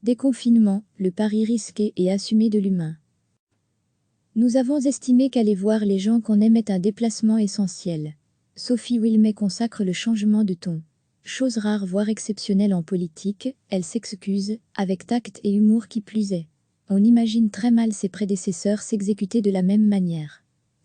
Déconfinement, le pari risqué et assumé de l'humain. Nous avons estimé qu'aller voir les gens qu'on aime est un déplacement essentiel. Sophie Wilmès consacre le changement de ton. Chose rare voire exceptionnelle en politique, elle s'excuse, avec tact et humour qui plus est. On imagine très mal ses prédécesseurs s'exécuter de la même manière.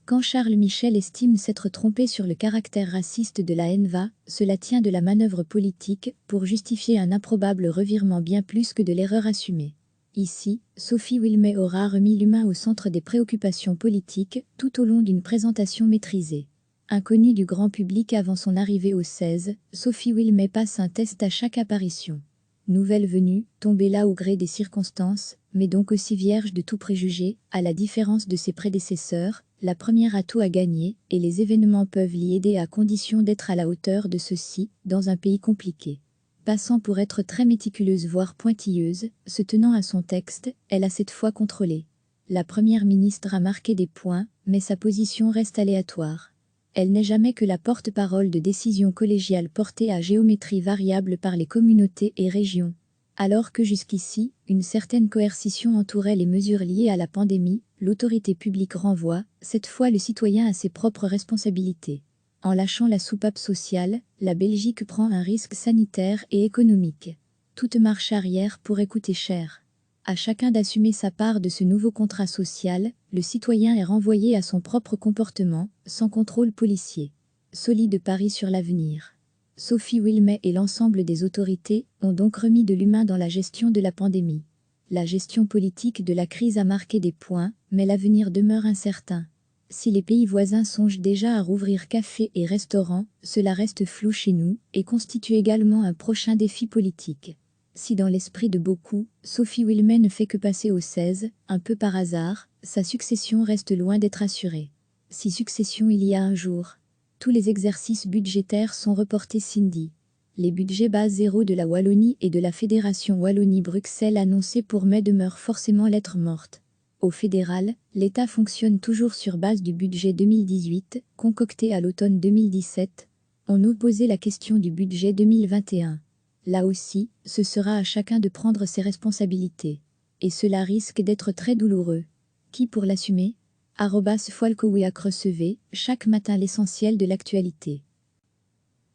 Quand Charles Michel estime s'être trompé sur le caractère raciste de la HNVA, cela tient de la manœuvre politique pour justifier un improbable revirement bien plus que de l'erreur assumée. Ici, Sophie Wilmès aura remis l'humain au centre des préoccupations politiques tout au long d'une présentation maîtrisée. Inconnue du grand public avant son arrivée au 16, Sophie Wilmès passe un test à chaque apparition. Nouvelle venue, tombée là au gré des circonstances, mais donc aussi vierge de tout préjugé, à la différence de ses prédécesseurs, la première a tout à gagner, et les événements peuvent l'y aider à condition d'être à la hauteur de ceux-ci, dans un pays compliqué. Passant pour être très méticuleuse voire pointilleuse, se tenant à son texte, elle a cette fois contrôlé. La première ministre a marqué des points, mais sa position reste aléatoire. Elle n'est jamais que la porte-parole de décisions collégiales portées à géométrie variable par les communautés et régions. Alors que jusqu'ici, une certaine coercition entourait les mesures liées à la pandémie, l'autorité publique renvoie, cette fois le citoyen à ses propres responsabilités. En lâchant la soupape sociale, la Belgique prend un risque sanitaire et économique. Toute marche arrière pourrait coûter cher. À chacun d'assumer sa part de ce nouveau contrat social, le citoyen est renvoyé à son propre comportement, sans contrôle policier. Solide pari sur l'avenir. Sophie Wilmès et l'ensemble des autorités ont donc remis de l'humain dans la gestion de la pandémie. La gestion politique de la crise a marqué des points, mais l'avenir demeure incertain. Si les pays voisins songent déjà à rouvrir cafés et restaurants, cela reste flou chez nous et constitue également un prochain défi politique. Si dans l'esprit de beaucoup, Sophie Wilmès ne fait que passer au 16, un peu par hasard, sa succession reste loin d'être assurée. Si succession il y a un jour. Tous les exercices budgétaires sont reportés Cindy. Les budgets base zéro de la Wallonie et de la Fédération Wallonie-Bruxelles annoncés pour mai demeurent forcément lettre morte. Au fédéral, l'État fonctionne toujours sur base du budget 2018, concocté à l'automne 2017. On nous posait la question du budget 2021. Là aussi, ce sera à chacun de prendre ses responsabilités. Et cela risque d'être très douloureux. Qui pour l'assumer ? @Folkowiak recevez, chaque matin l'essentiel de l'actualité.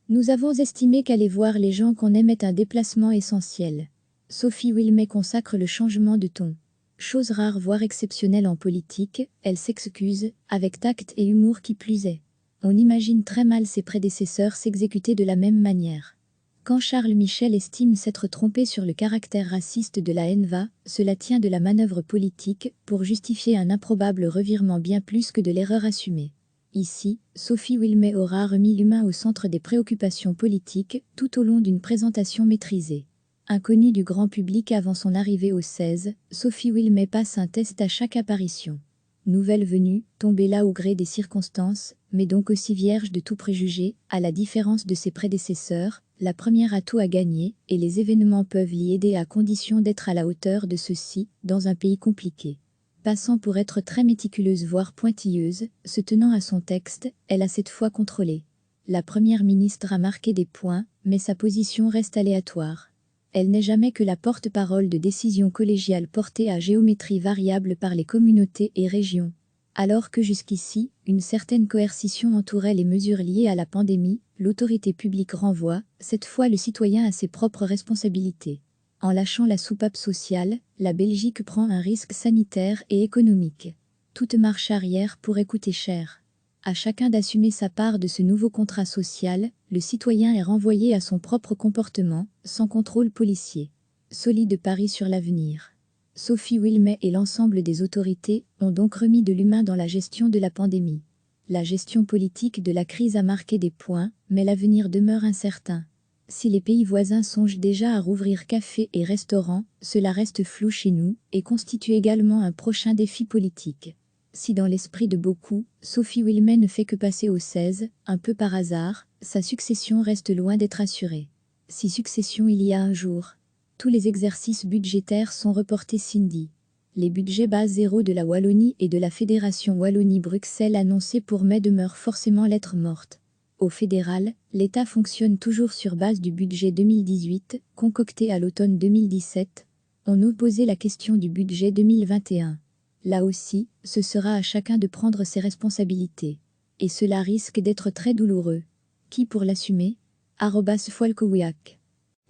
Nous avons estimé qu'aller voir les gens qu'on aime est un déplacement essentiel. Sophie Wilmès consacre le changement de ton. Chose rare voire exceptionnelle en politique, elle s'excuse, avec tact et humour qui plus est. On imagine très mal ses prédécesseurs s'exécuter de la même manière. Quand Charles Michel estime s'être trompé sur le caractère raciste de la HNVA, cela tient de la manœuvre politique pour justifier un improbable revirement bien plus que de l'erreur assumée. Ici, Sophie Wilmès aura remis l'humain au centre des préoccupations politiques tout au long d'une présentation maîtrisée. Inconnue du grand public avant son arrivée au 16, Sophie Wilmès passe un test à chaque apparition. Nouvelle venue, tombée là au gré des circonstances, mais donc aussi vierge de tout préjugé, à la différence de ses prédécesseurs, la première a tout à gagner, et les événements peuvent l'y aider à condition d'être à la hauteur de ceux-ci, dans un pays compliqué. Passant pour être très méticuleuse voire pointilleuse, se tenant à son texte, elle a cette fois contrôlé. La première ministre a marqué des points, mais sa position reste aléatoire. Elle n'est jamais que la porte-parole de décisions collégiales portées à géométrie variable par les communautés et régions. Alors que jusqu'ici, une certaine coercition entourait les mesures liées à la pandémie, l'autorité publique renvoie, cette fois le citoyen à ses propres responsabilités. En lâchant la soupape sociale, la Belgique prend un risque sanitaire et économique. Toute marche arrière pourrait coûter cher. À chacun d'assumer sa part de ce nouveau contrat social, le citoyen est renvoyé à son propre comportement, sans contrôle policier. Solide pari sur l'avenir. Sophie Wilmès et l'ensemble des autorités ont donc remis de l'humain dans la gestion de la pandémie. La gestion politique de la crise a marqué des points, mais l'avenir demeure incertain. Si les pays voisins songent déjà à rouvrir cafés et restaurants, cela reste flou chez nous et constitue également un prochain défi politique. Si dans l'esprit de beaucoup, Sophie Wilmès ne fait que passer au 16, un peu par hasard, sa succession reste loin d'être assurée. Si succession il y a un jour. Tous les exercices budgétaires sont reportés Cindy. Les budgets base zéro de la Wallonie et de la Fédération Wallonie-Bruxelles annoncés pour mai demeurent forcément lettre morte. Au fédéral, l'État fonctionne toujours sur base du budget 2018, concocté à l'automne 2017. On nous posait la question du budget 2021. Là aussi, ce sera à chacun de prendre ses responsabilités. Et cela risque d'être très douloureux. Qui pour l'assumer? @Folkowiak.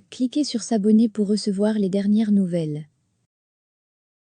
Cliquez sur s'abonner pour recevoir les dernières nouvelles.